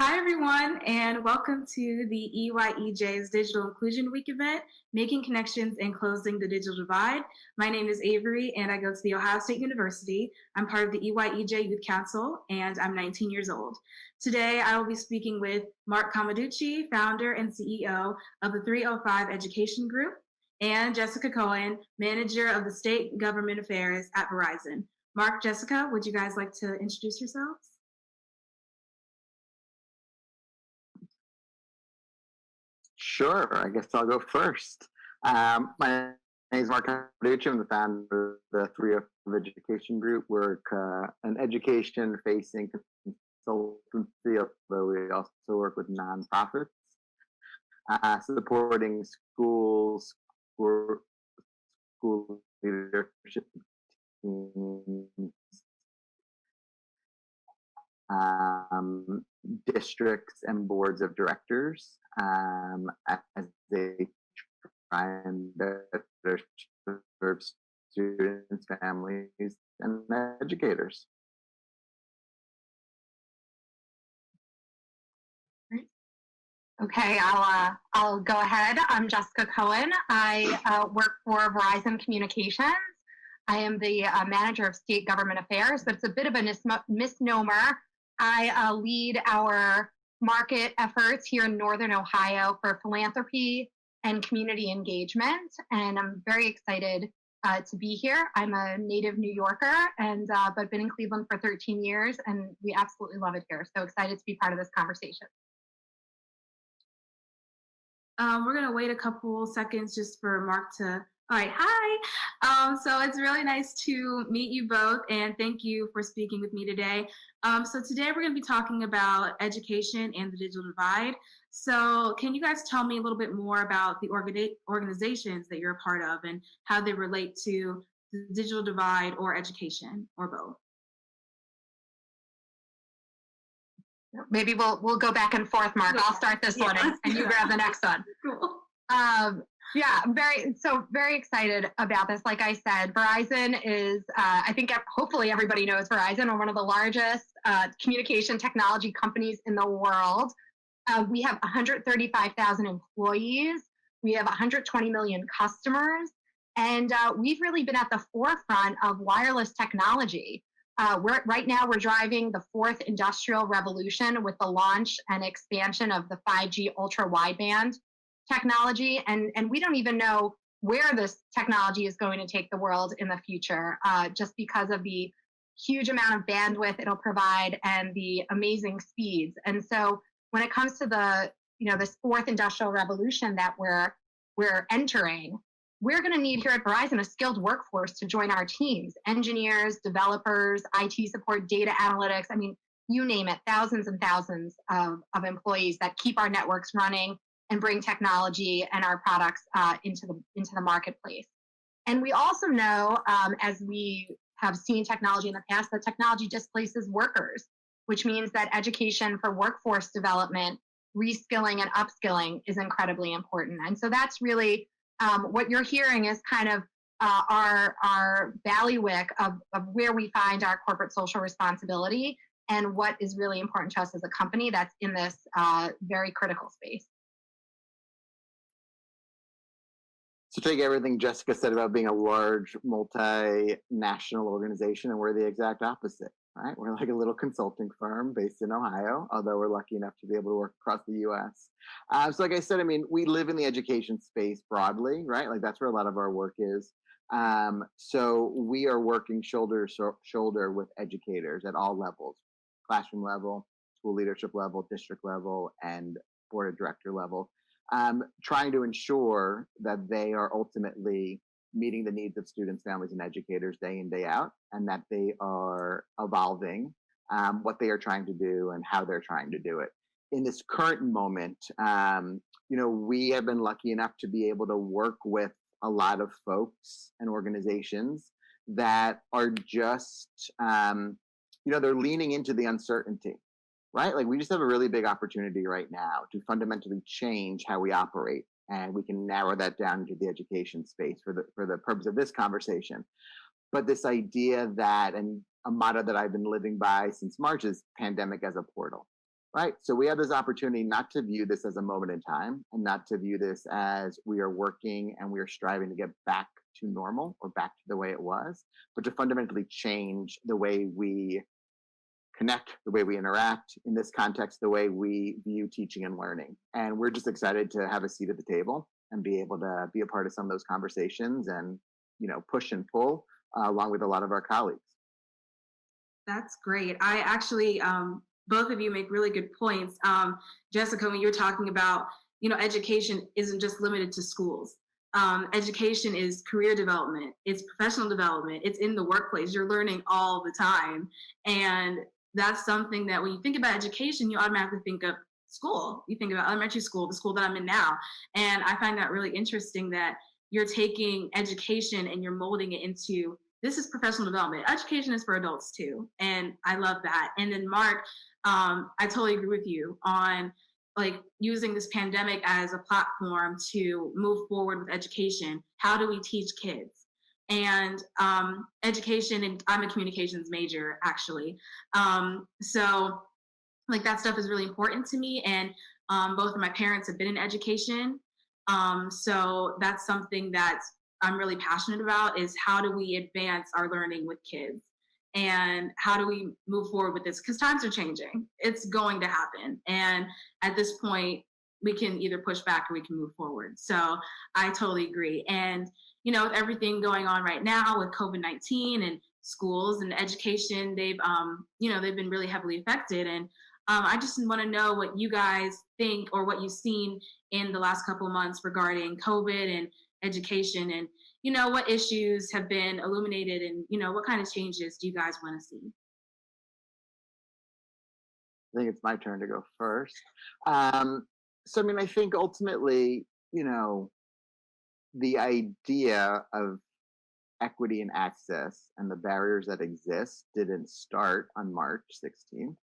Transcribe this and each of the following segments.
Hi, everyone, and welcome to the EYEJ's Digital Inclusion Week event, Making Connections and Closing the Digital Divide. My name is Avery, and I go to The Ohio State University. I'm part of the EYEJ Youth Council, and I'm 19 years old. Today, I will be speaking with Mark Camaducci, founder and CEO of the 305 Education Group, and Jessica Cohen, manager of the State Government Affairs at Verizon. Mark, Jessica, would you guys like to introduce yourselves? Sure, I guess I'll go first. My name is Mark Carducci. I'm the founder of the 305 Education Group. We're an education-facing consultancy, although we also work with nonprofits, supporting schools, school leadership teams, um, districts and boards of directors as they try and better serve students, families, and educators. Okay, I'll go ahead. I'm Jessica Cohen. I work for Verizon Communications. I am the manager of state government affairs, but it's a bit of a misnomer. I lead our market efforts here in Northern Ohio for philanthropy and community engagement, and I'm very excited to be here. I'm a native New Yorker, and but been in Cleveland for 13 years, and we absolutely love it here. So excited to be part of this conversation. We're gonna wait a couple seconds just for Mark to, all right, hi. So it's really nice to meet you both and thank you for speaking with me today. So today we're gonna be talking about education and the digital divide. So can you guys tell me a little bit more about the organizations that you're a part of and how they relate to the digital divide or education or both? Maybe we'll go back and forth, Mark. I'll start this one and you grab the next one. Cool. Yeah, I'm very excited about this. Like I said, Verizon is, I think hopefully everybody knows Verizon. We're one of the largest communication technology companies in the world. We have 135,000 employees. We have 120 million customers. And we've really been at the forefront of wireless technology. Right now, we're driving the fourth industrial revolution with the launch and expansion of the 5G ultra wideband technology. And we don't even know where this technology is going to take the world in the future, just because of the huge amount of bandwidth it'll provide and the amazing speeds. And so when it comes to this fourth industrial revolution that we're entering, we're going to need here at Verizon a skilled workforce to join our teams, engineers, developers, IT support, data analytics. I mean, you name it, thousands and thousands of employees that keep our networks running and bring technology and our products into the marketplace. And we also know, as we have seen technology in the past, that technology displaces workers, which means that education for workforce development, reskilling and upskilling is incredibly important. And so that's really what you're hearing is kind of our bailiwick of where we find our corporate social responsibility and what is really important to us as a company that's in this very critical space. So take everything Jessica said about being a large multinational organization, and we're the exact opposite, right? We're like a little consulting firm based in Ohio, although we're lucky enough to be able to work across the US. So like I said, I mean, we live in the education space broadly, right? Like that's where a lot of our work is. So we are working shoulder to shoulder with educators at all levels, classroom level, school leadership level, district level, and board of director level. Trying to ensure that they are ultimately meeting the needs of students, families, and educators day in, day out, and that they are evolving what they are trying to do and how they're trying to do it. In this current moment, we have been lucky enough to be able to work with a lot of folks and organizations that are just, they're leaning into the uncertainty. Right? Like we just have a really big opportunity right now to fundamentally change how we operate. And we can narrow that down into the education space for the purpose of this conversation. But this idea that, and a motto that I've been living by since March is pandemic as a portal, right? So we have this opportunity not to view this as a moment in time and not to view this as we are working and we are striving to get back to normal or back to the way it was, but to fundamentally change the way we connect, the way we interact, in this context, the way we view teaching and learning. And we're just excited to have a seat at the table and be able to be a part of some of those conversations and, push and pull along with a lot of our colleagues. That's great. I actually, both of you make really good points. Jessica, when you're talking about, education isn't just limited to schools. Education is career development, it's professional development, it's in the workplace. You're learning all the time. And that's something that when you think about education, you automatically think of school. You think about elementary school, the school that I'm in now. And I find that really interesting that you're taking education and you're molding it into this is professional development. Education is for adults too. And I love that. And then Mark, I totally agree with you on like using this pandemic as a platform to move forward with education. How do we teach kids? And education, and I'm a communications major actually. So like that stuff is really important to me. And both of my parents have been in education. So that's something that I'm really passionate about is how do we advance our learning with kids? And how do we move forward with this? Because times are changing. It's going to happen. And at this point, we can either push back or we can move forward. So I totally agree. And, with everything going on right now with COVID-19 and schools and education, they've been really heavily affected. And I just want to know what you guys think or what you've seen in the last couple of months regarding COVID and education and what issues have been illuminated and what kind of changes do you guys want to see? I think it's my turn to go first. So, I think ultimately, the idea of equity and access and the barriers that exist didn't start on March 16th.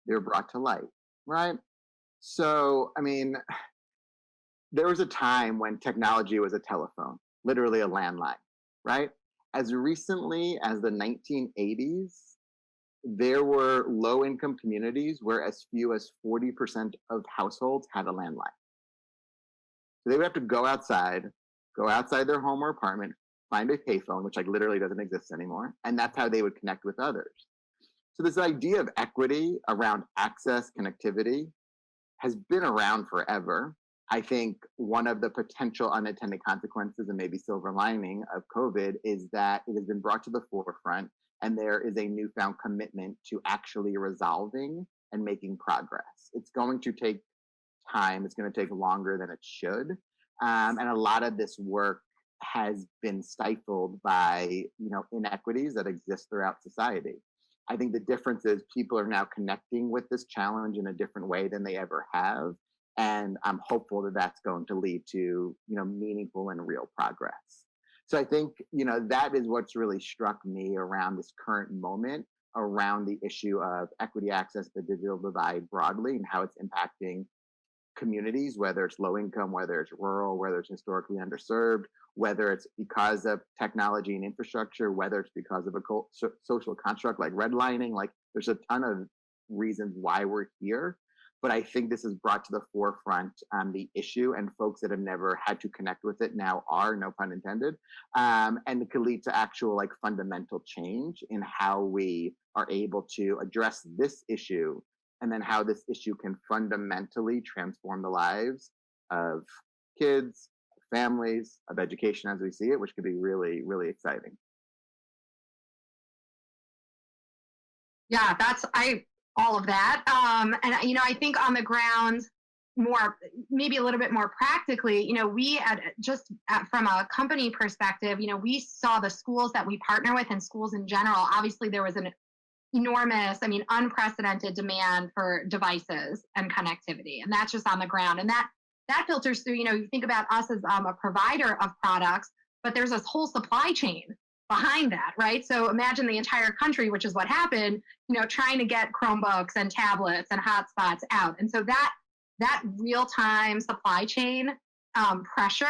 They were brought to light, right? So, there was a time when technology was a telephone, literally a landline, right? As recently as the 1980s, there were low income communities where as few as 40% of households had a landline. So they would have to go outside their home or apartment, find a payphone, which like literally doesn't exist anymore. And that's how they would connect with others. So this idea of equity around access, connectivity has been around forever. I think one of the potential unintended consequences and maybe silver lining of COVID is that it has been brought to the forefront and there is a newfound commitment to actually resolving and making progress. It's going to take time. It's going to take longer than it should. And a lot of this work has been stifled by, inequities that exist throughout society. I think the difference is people are now connecting with this challenge in a different way than they ever have. And I'm hopeful that that's going to lead to, meaningful and real progress. So I think, that is what's really struck me around this current moment around the issue of equity access, the digital divide broadly, and how it's impacting communities, whether it's low income, whether it's rural, whether it's historically underserved, whether it's because of technology and infrastructure, whether it's because of a social construct like redlining. Like there's a ton of reasons why we're here. But I think this is brought to the forefront the issue, and folks that have never had to connect with it now are, no pun intended, and it could lead to actual like fundamental change in how we are able to address this issue, and then how this issue can fundamentally transform the lives of kids, families, of education as we see it, which could be really, really exciting. Yeah, all of that. And I think on the ground, maybe a little bit more practically, we from a company perspective, we saw the schools that we partner with and schools in general. Obviously, there was an enormous, unprecedented demand for devices and connectivity, and that's just on the ground. And that filters through. You think about us as a provider of products, but there's this whole supply chain behind that, right? So imagine the entire country, which is what happened, trying to get Chromebooks and tablets and hotspots out. And so that real-time supply chain pressure,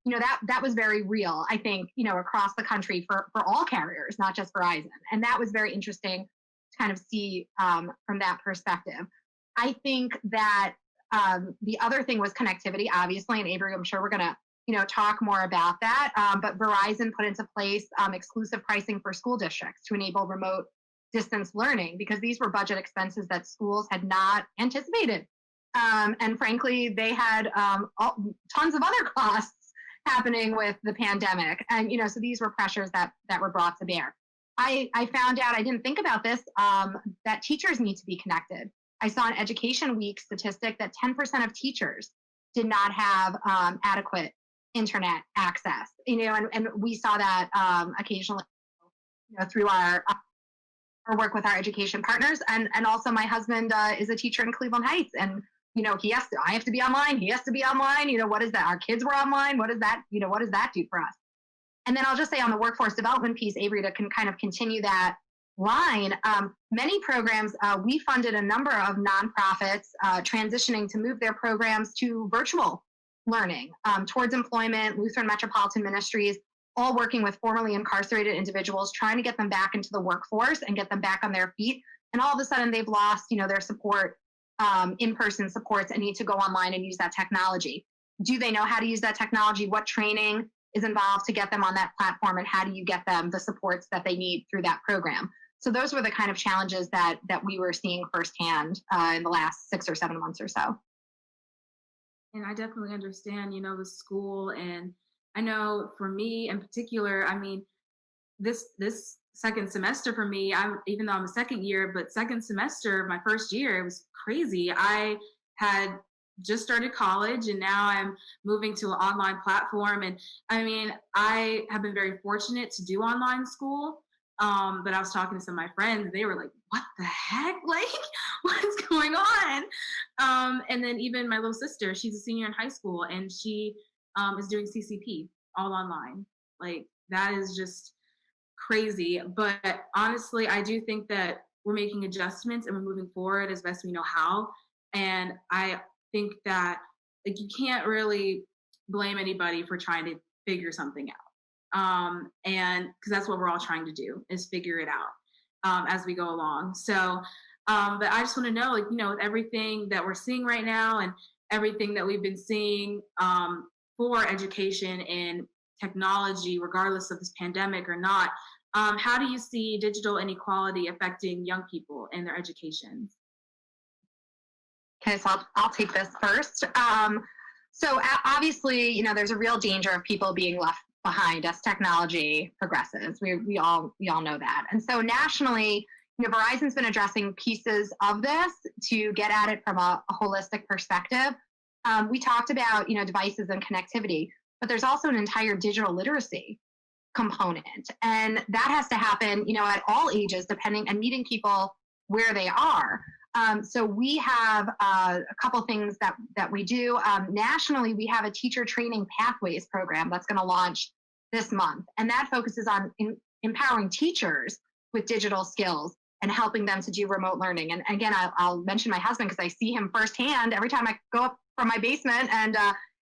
that was very real, I think, across the country for all carriers, not just Verizon. And that was very interesting to kind of see from that perspective. I think that the other thing was connectivity, obviously, and Avery, I'm sure we're going to talk more about that. But Verizon put into place exclusive pricing for school districts to enable remote distance learning because these were budget expenses that schools had not anticipated. And frankly, they had tons of other costs happening with the pandemic. And, so these were pressures that were brought to bear. I found out, I didn't think about this, that teachers need to be connected. I saw an Education Week statistic that 10% of teachers did not have adequate internet access, and we saw that occasionally, through our work with our education partners. And also my husband is a teacher in Cleveland Heights, and I have to be online. He has to be online. What is that? Our kids were online. What does that do for us? And then I'll just say on the workforce development piece, Avery, to kind of continue that line, many programs, we funded a number of nonprofits transitioning to move their programs to virtual learning. Towards Employment, Lutheran Metropolitan Ministries, all working with formerly incarcerated individuals, trying to get them back into the workforce and get them back on their feet. And all of a sudden they've lost, their support, in-person supports, and need to go online and use that technology. Do they know how to use that technology? What training is involved to get them on that platform, and how do you get them the supports that they need through that program? So those were the kind of challenges that we were seeing firsthand in the last 6 or 7 months or so. And I definitely understand, the school, and I know for me in particular, I mean, this second semester for me, even though I'm a second year, but second semester, my first year, it was crazy. I had just started college, and now I'm moving to an online platform. And I mean, I have been very fortunate to do online school. But I was talking to some of my friends, they were like, what the heck? Like, what's going on? And then even my little sister, she's a senior in high school, and she is doing CCP all online. Like, that is just crazy. But honestly, I do think that we're making adjustments and we're moving forward as best we know how. And I think that, like, you can't really blame anybody for trying to figure something out. And because that's what we're all trying to do, is figure it out as we go along. So, but I just want to know, like, with everything that we're seeing right now and everything that we've been seeing for education and technology, regardless of this pandemic or not, how do you see digital inequality affecting young people in their education? Okay, so I'll take this first. So obviously, there's a real danger of people being left behind as technology progresses. We all know that. And so nationally, Verizon's been addressing pieces of this to get at it from a holistic perspective. We talked about, devices and connectivity, but there's also an entire digital literacy component. And that has to happen, at all ages, depending, and meeting people where they are. So we have a couple things that we do. Nationally, we have a teacher training pathways program that's going to launch this month. And that focuses on empowering teachers with digital skills and helping them to do remote learning. And again, I'll mention my husband because I see him firsthand every time I go up from my basement and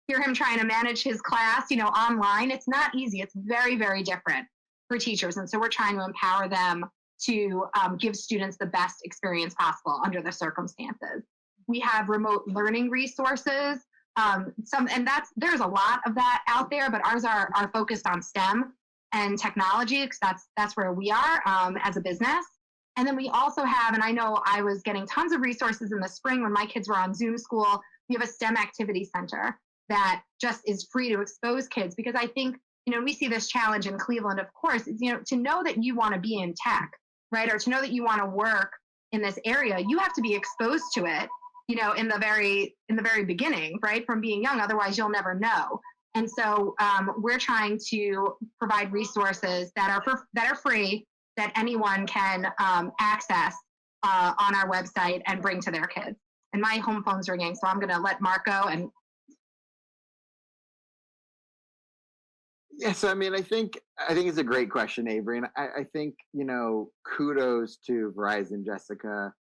hear him trying to manage his class, online. It's not easy. It's very, very different for teachers. And so we're trying to empower them to give students the best experience possible under the circumstances. We have remote learning resources. There's a lot of that out there, but ours are focused on STEM and technology because that's where we are as a business. And then we also have, and I know I was getting tons of resources in the spring when my kids were on Zoom school. We have a STEM activity center that just is free to expose kids because I think, we see this challenge in Cleveland, of course, is, to know that you want to be in tech, right? Or to know that you want to work in this area, you have to be exposed to it, in the very beginning, right? From being young, otherwise you'll never know. And so we're trying to provide resources that are free, that anyone can access on our website and bring to their kids. And my home phone's ringing, so I'm going to let Mark go. And yeah, so I mean, I think it's a great question, Avery, and I think kudos to Verizon, Jessica.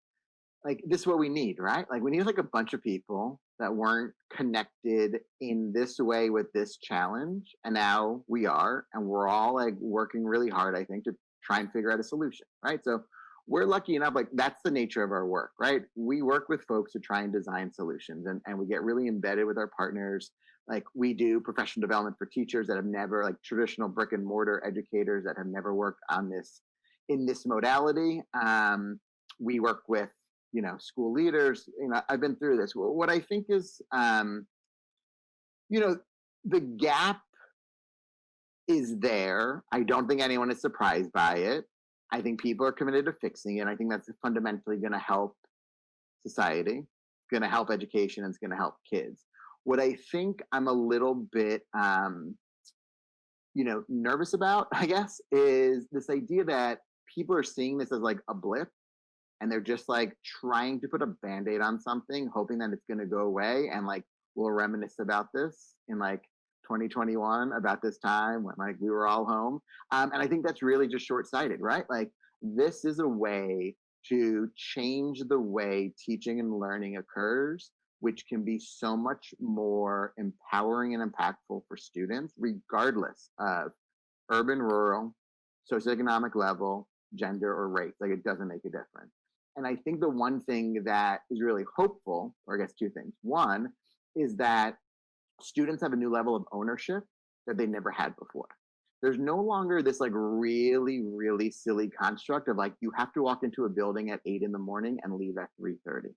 Like, this is what we need, right? Like, we need like a bunch of people that weren't connected in this way with this challenge, and now we are, and we're all like working really hard, I think, to try and figure out a solution, right? So we're lucky enough, like that's the nature of our work, right? We work with folks to try and design solutions, and we get really embedded with our partners. Like we do professional development for teachers that have never, like traditional brick and mortar educators that have never worked on this in this modality. We work with, school leaders. I've been through this. What I think is, the gap is there. I don't think anyone is surprised by it. I think people are committed to fixing it. I think that's fundamentally going to help society, going to help education, and it's going to help kids. What I think I'm a little bit, nervous about, I guess, is this idea that people are seeing this as like a blip, and they're just like trying to put a band-aid on something, hoping that it's going to go away. And like, we'll reminisce about this in like 2021, about this time when like we were all home. And I think that's really just short-sighted, right? Like, this is a way to change the way teaching and learning occurs, which can be so much more empowering and impactful for students, regardless of urban, rural, socioeconomic level, gender, or race. Like, it doesn't make a difference. And I think the one thing that is really hopeful, or I guess two things. One is that students have a new level of ownership that they never had before. There's no longer this like really, really silly construct of like, you have to walk into a building at 8 a.m. and leave at 3:30.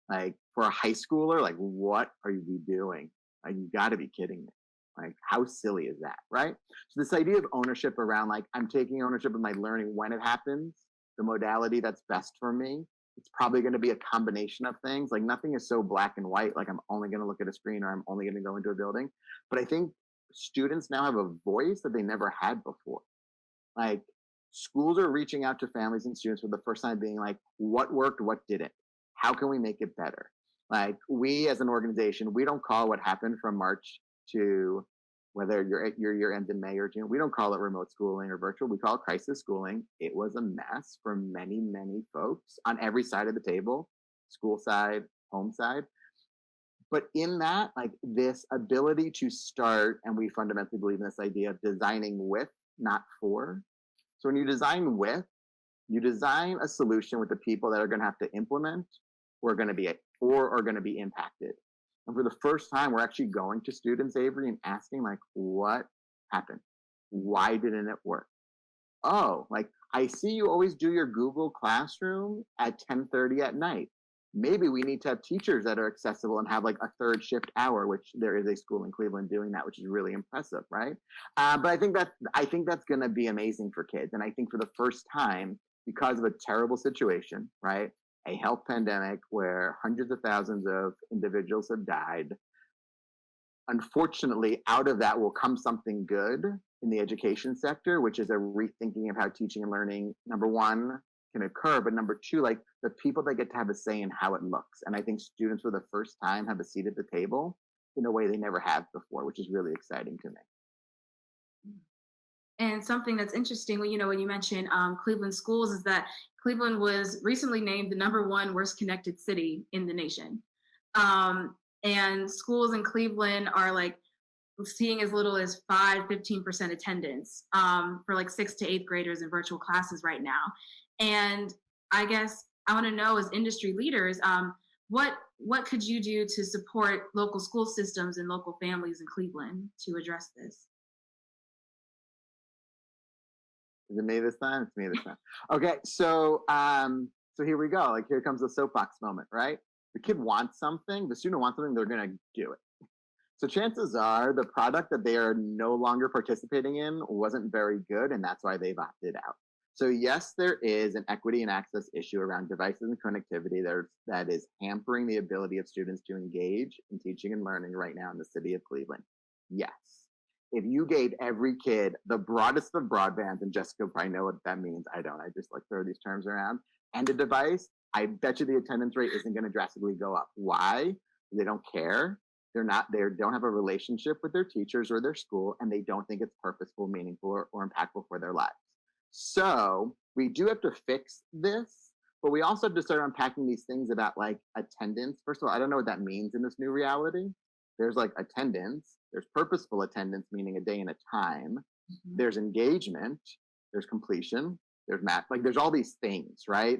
Like, for a high schooler, like, what are you doing? Like, you got to be kidding me. Like, how silly is that, right? So this idea of ownership around like, I'm taking ownership of my learning when it happens, the modality that's best for me. It's probably going to be a combination of things. Like, nothing is so black and white, like I'm only going to look at a screen or I'm only going to go into a building. But I think students now have a voice that they never had before. Like, schools are reaching out to families and students for the first time, being like, what worked, what didn't? How can we make it better? Like, we as an organization, we don't call what happened from March to whether your year ends in May or June. We don't call it remote schooling or virtual. We call it crisis schooling. It was a mess for many, many folks on every side of the table, school side, home side. But in that, like, this ability to start, and we fundamentally believe in this idea of designing with, not for. So when you design with, you design a solution with the people that are going to have to implement, or are going to be impacted. And for the first time, we're actually going to students, Avery, and asking like, what happened? Why didn't it work? Oh, like, I see you always do your Google Classroom at 10:30 at night. Maybe we need to have teachers that are accessible and have like a third shift hour, which there is a school in Cleveland doing that, which is really impressive, right? But I think that's going to be amazing for kids. And I think for the first time, because of a terrible situation, right? A health pandemic where hundreds of thousands of individuals have died. Unfortunately, out of that will come something good in the education sector, which is a rethinking of how teaching and learning, number one, can occur, but number two, like, the people that get to have a say in how it looks. And I think students for the first time have a seat at the table in a way they never have before, which is really exciting to me. And something that's interesting, when you mentioned Cleveland schools, is that Cleveland was recently named the #1 worst connected city in the nation. And schools in Cleveland are like seeing as little as 15% attendance for like 6th to 8th graders in virtual classes right now. And I guess I want to know, as industry leaders, what could you do to support local school systems and local families in Cleveland to address this? Is it me this time? It's me this time. Okay, so here we go. Like, here comes the soapbox moment, right? The kid wants something, the student wants something, they're gonna do it. So chances are the product that they are no longer participating in wasn't very good, and that's why they've opted out. So yes, there is an equity and access issue around devices and connectivity that is hampering the ability of students to engage in teaching and learning right now in the city of Cleveland. Yes. If you gave every kid the broadest of broadbands, and Jessica probably know what that means, I don't, I just like throw these terms around, and a device, I bet you the attendance rate isn't going to drastically go up. Why? They don't care. They don't have a relationship with their teachers or their school, and they don't think it's purposeful, meaningful, or impactful for their lives. So we do have to fix this, but we also have to start unpacking these things about like attendance. First of all, I don't know what that means in this new reality. There's like attendance, there's purposeful attendance, meaning a day and a time. Mhm. There's engagement, there's completion, there's math, like there's all these things, right?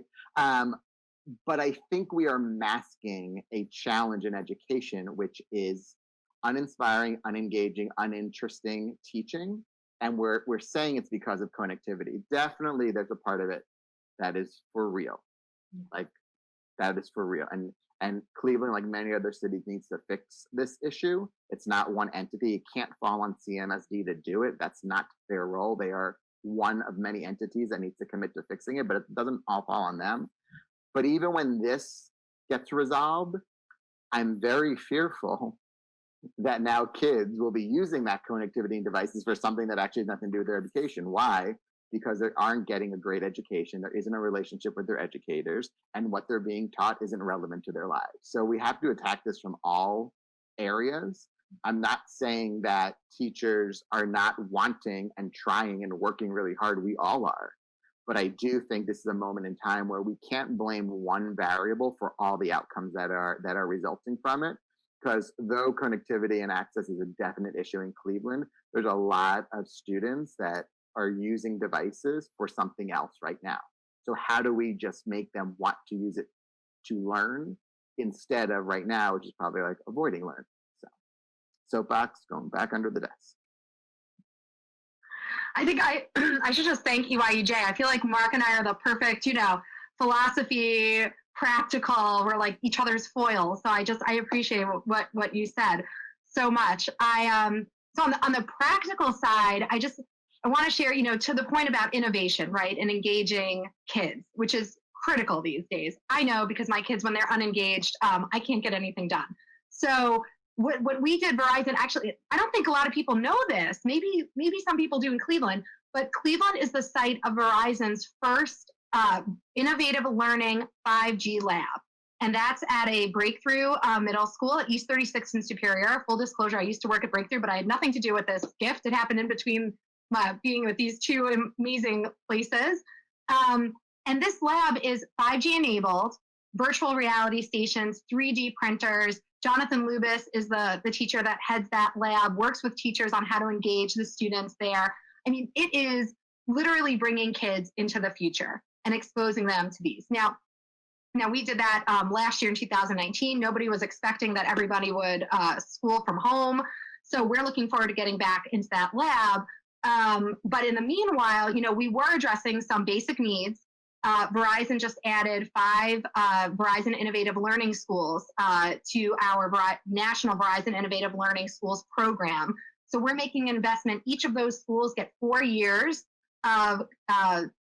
But I think we are masking a challenge in education, which is uninspiring, unengaging, uninteresting teaching. And we're saying it's because of connectivity. Definitely there's a part of it that is for real. Like that is for real. And Cleveland, like many other cities, needs to fix this issue. It's not one entity. It can't fall on CMSD to do it. That's not their role. They are one of many entities that needs to commit to fixing it, but it doesn't all fall on them. But even when this gets resolved, I'm very fearful that now kids will be using that connectivity and devices for something that actually has nothing to do with their education. Why? Because they aren't getting a great education. There isn't a relationship with their educators, and what they're being taught isn't relevant to their lives. So we have to attack this from all areas. I'm not saying that teachers are not wanting and trying and working really hard. We all are. But I do think this is a moment in time where we can't blame one variable for all the outcomes that are resulting from it. Because though connectivity and access is a definite issue in Cleveland, there's a lot of students that are using devices for something else right now. So how do we just make them want to use it to learn instead of right now, which is probably like avoiding learning. So soapbox, going back under the desk. I think I should just thank EYEJ. I feel like Mark and I are the perfect, philosophy, practical. We're like each other's foils. So I appreciate what you said so much. So on the practical side, I want to share, to the point about innovation, right, and engaging kids, which is critical these days. I know because my kids, when they're unengaged, I can't get anything done. So what we did, Verizon, actually, I don't think a lot of people know this. Maybe some people do in Cleveland, but Cleveland is the site of Verizon's first innovative learning 5G lab. And that's at a Breakthrough middle school at East 36th and Superior. Full disclosure, I used to work at Breakthrough, but I had nothing to do with this gift. It happened in between being with these two amazing places. And this lab is 5G enabled, virtual reality stations, 3D printers. Jonathan Lubis is the teacher that heads that lab, works with teachers on how to engage the students there. I mean, it is literally bringing kids into the future and exposing them to these. Now we did that last year in 2019. Nobody was expecting that everybody would school from home. So we're looking forward to getting back into that lab. But in the meanwhile, we were addressing some basic needs. Verizon just added 5 Verizon Innovative Learning Schools to our National Verizon Innovative Learning Schools program. So we're making an investment. Each of those schools get 4 years of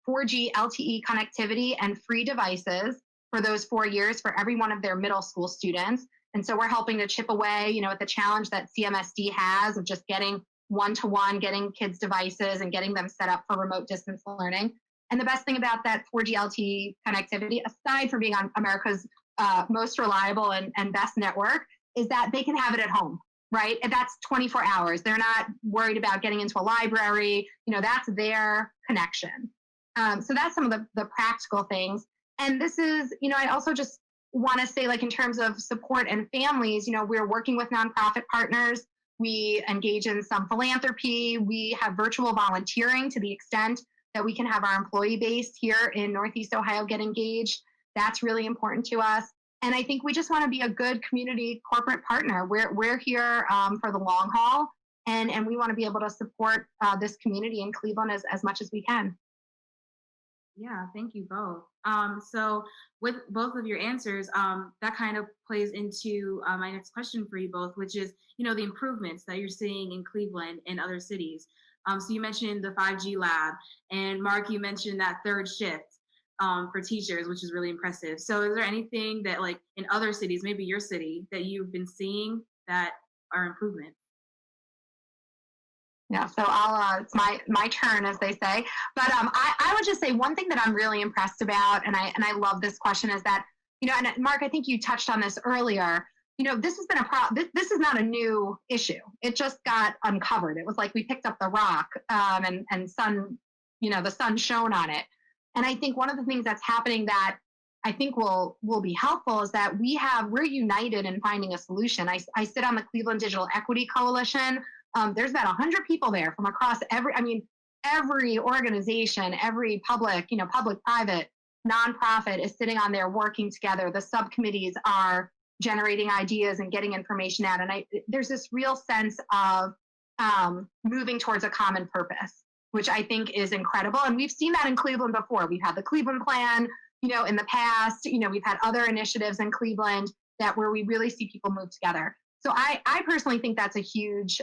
4G LTE connectivity and free devices for those 4 years for every one of their middle school students. And so we're helping to chip away, at the challenge that CMSD has of just getting one-to-one, getting kids devices and getting them set up for remote distance learning. And the best thing about that 4G LTE connectivity, aside from being on America's most reliable and best network, is that they can have it at home, right? And that's 24 hours. They're not worried about getting into a library. That's their connection. So that's some of the practical things. And this is, I also just want to say, like, in terms of support and families, we're working with nonprofit partners. We engage in some philanthropy. We have virtual volunteering to the extent that we can have our employee base here in Northeast Ohio get engaged. That's really important to us. And I think we just want to be a good community corporate partner. We're here for the long haul, and we want to be able to support this community in Cleveland as much as we can. Yeah, thank you both. So with both of your answers, that kind of plays into my next question for you both, which is, the improvements that you're seeing in Cleveland and other cities. So you mentioned the 5G lab, and Mark, you mentioned that third shift for teachers, which is really impressive. So is there anything that, like, in other cities, maybe your city, that you've been seeing that are improvements? Yeah, so it's my turn, as they say. But I would just say one thing that I'm really impressed about, and I love this question, is that, and Mark, I think you touched on this earlier. This has been this is not a new issue. It just got uncovered. It was like we picked up the rock and sun, the sun shone on it. And I think one of the things that's happening that I think will be helpful is that we're united in finding a solution. I sit on the Cleveland Digital Equity Coalition. There's about 100 people there from across every organization, every public, public, private, nonprofit is sitting on there working together. The subcommittees are generating ideas and getting information out. And there's this real sense of moving towards a common purpose, which I think is incredible. And we've seen that in Cleveland before. We've had the Cleveland Plan, in the past, we've had other initiatives in Cleveland where we really see people move together. So I personally think that's a huge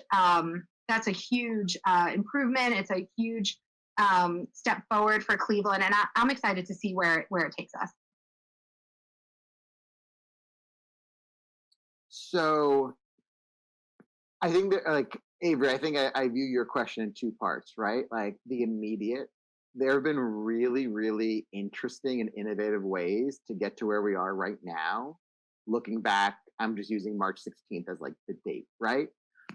improvement. It's a huge step forward for Cleveland, and I'm excited to see where it takes us. So I think that, like, Avery, I think I view your question in two parts, right? Like the immediate, there have been really, really interesting and innovative ways to get to where we are right now. Looking back, I'm just using March 16th as like the date, right?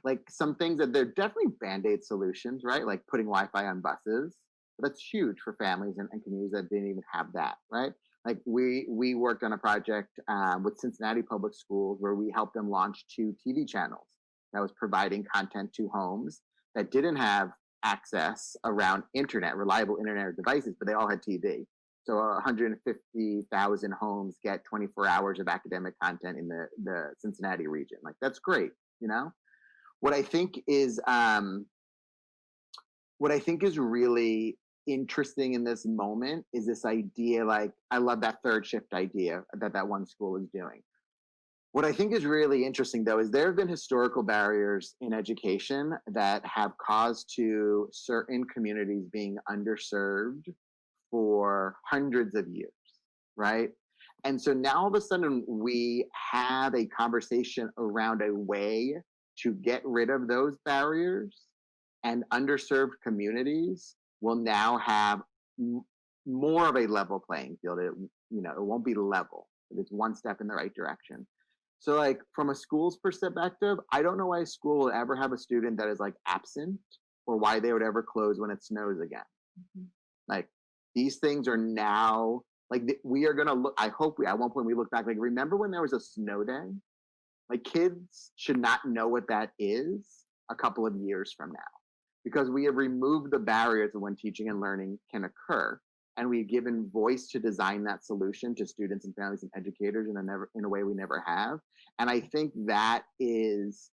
Like some things that they're definitely band-aid solutions, right? Like putting Wi-Fi on buses. But that's huge for families and communities that didn't even have that, right? Like we worked on a project with Cincinnati Public Schools where we helped them launch 2 TV channels that was providing content to homes that didn't have access around internet, reliable internet devices, but they all had TV. So 150,000 homes get 24 hours of academic content in the Cincinnati region. Like that's great, What I think is really interesting in this moment is this idea, like I love that third shift idea that one school is doing. What I think is really interesting, though, is there have been historical barriers in education that have caused to certain communities being underserved for hundreds of years, right? And so now all of a sudden we have a conversation around a way to get rid of those barriers, and underserved communities will now have more of a level playing field. It won't be level, but it's one step in the right direction. So like from a school's perspective, I don't know why a school will ever have a student that is like absent or why they would ever close when it snows again. Mm-hmm. Like these things are now like we are going to look, I hope at one point we look back, like remember when there was a snow day? Like kids should not know what that is a couple of years from now because we have removed the barriers of when teaching and learning can occur. And we've given voice to design that solution to students and families and educators in a way we never have. And I think that is,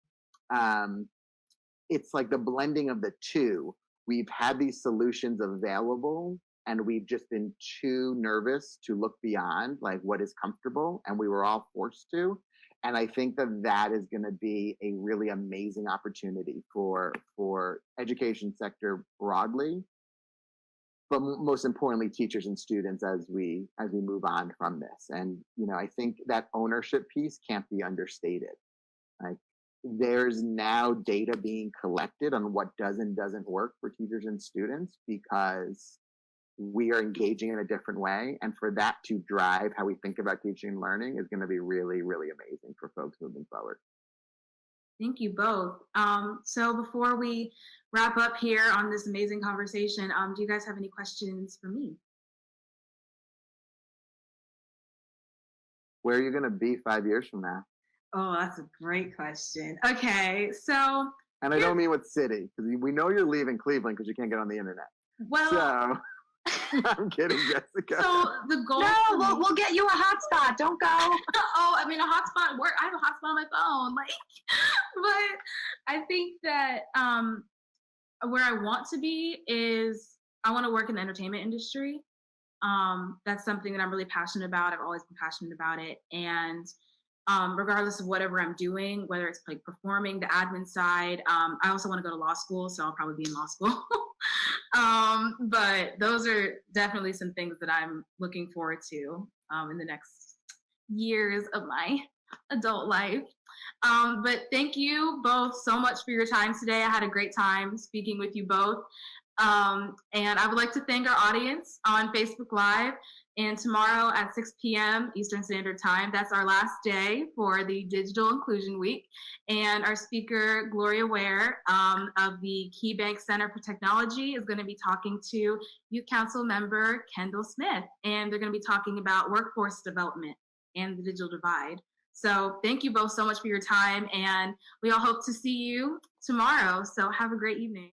it's like the blending of the two. We've had these solutions available and we've just been too nervous to look beyond like what is comfortable, and we were all forced to. And I think that is going to be a really amazing opportunity for education sector broadly, but most importantly, teachers and students as we move on from this. And I think that ownership piece can't be understated. Like there's now data being collected on what does and doesn't work for teachers and students because we are engaging in a different way. And for that to drive how we think about teaching and learning is going to be really, really amazing for folks moving forward. Thank you both. So before we wrap up here on this amazing conversation, do you guys have any questions for me? Where are you going to be 5 years from now? Oh, that's a great question. Okay, so. And I don't mean what city, because we know you're leaving Cleveland because you can't get on the internet. Well. So. I'm kidding, Jessica. So the goal. No, we'll get you a hotspot. Don't go. Oh, I mean, a hotspot work. I have a hotspot on my phone, like. But I think that where I want to be is I want to work in the entertainment industry. That's something that I'm really passionate about. I've always been passionate about it, and regardless of whatever I'm doing, whether it's like performing, the admin side, I also want to go to law school, so I'll probably be in law school. But those are definitely some things that I'm looking forward to in the next years of my adult life. But thank you both so much for your time today. I had a great time speaking with you both. And I would like to thank our audience on Facebook Live. And tomorrow at 6 p.m. Eastern Standard Time, that's our last day for the Digital Inclusion Week. And our speaker, Gloria Ware of the KeyBank Center for Technology, is going to be talking to Youth Council member Kendall Smith. And they're going to be talking about workforce development and the digital divide. So thank you both so much for your time. And we all hope to see you tomorrow. So have a great evening.